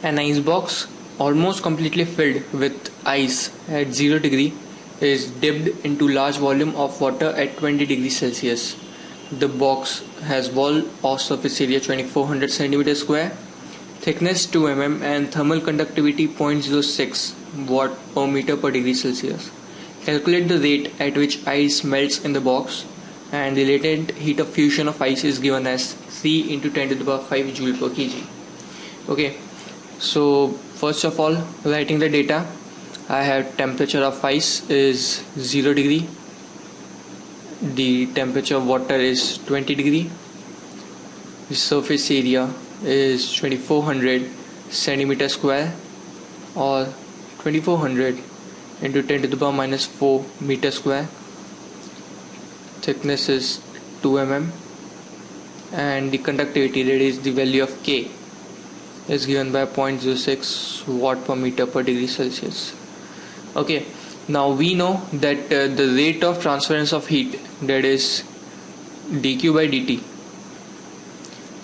An ice box almost completely filled with ice at 0 degree is dipped into large volume of water at 20 degrees Celsius. The box has wall of surface area 2400 cm square, thickness 2 mm and thermal conductivity 0.06 watt per meter per degree Celsius. Calculate the rate at which ice melts in the box, and the latent heat of fusion of ice is given as 3 into 10 to the power 5 joule per kg. Okay, so first of all, writing the data, I have temperature of ice is 0 degree, the temperature of water is 20 degree, the surface area is 2400 centimeter square or 2400 into 10 to the power minus 4 meter square, thickness is 2 mm, and the conductivity, that is the value of K, is given by 0.06 watt per meter per degree Celsius. Okay, now we know that the rate of transference of heat, that is dq by dt,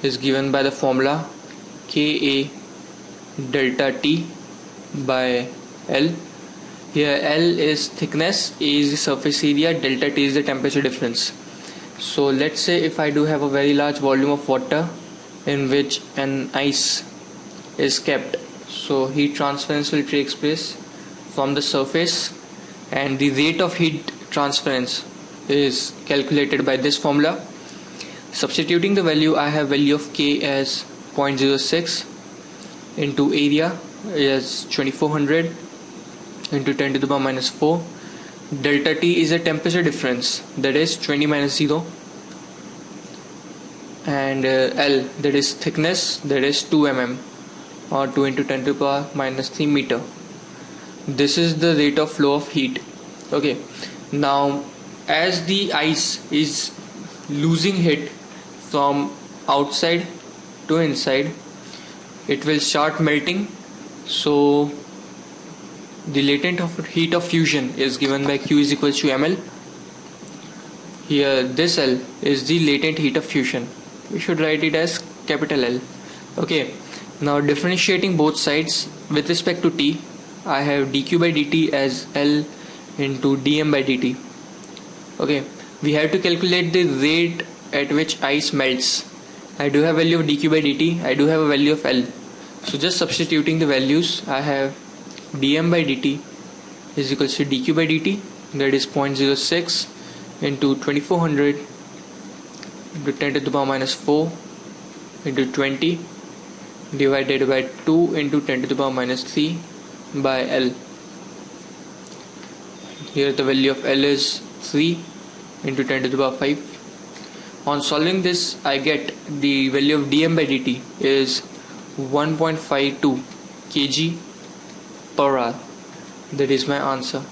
is given by the formula Ka delta T by L. Here L is thickness, A is the surface area, delta T is the temperature difference. So let's say if I do have a very large volume of water in which an ice is kept, so heat transference will take place from the surface, and the rate of heat transference is calculated by this formula. Substituting the value, I have value of K as 0.06 into area is 2400 into 10 to the power minus 4. Delta T is a temperature difference, that is 20 minus 0, and L, that is thickness, that is 2 mm or 2 into 10 to the power minus 3 meter. This is the rate of flow of heat. Okay, now as the ice is losing heat from outside to inside, it will start melting. So the latent heat of fusion is given by Q is equals to ml. Here this L is the latent heat of fusion. We should write it as capital L. Okay, now differentiating both sides with respect to T, I have dq by dt as L into dm by dt. Okay, we have to calculate the rate at which ice melts. I do have value of dq by dt, I do have a value of L. So just substituting the values, I have dm by dt is equals to dq by dt, that is 0.06 into 2400 into 10 to the power minus 4 into 20 divided by 2 into 10 to the power minus 3 by L. Here the value of L is 3 into 10 to the power 5. On solving this, I get the value of dm by dt is 1.52 kg per hour. That is my answer.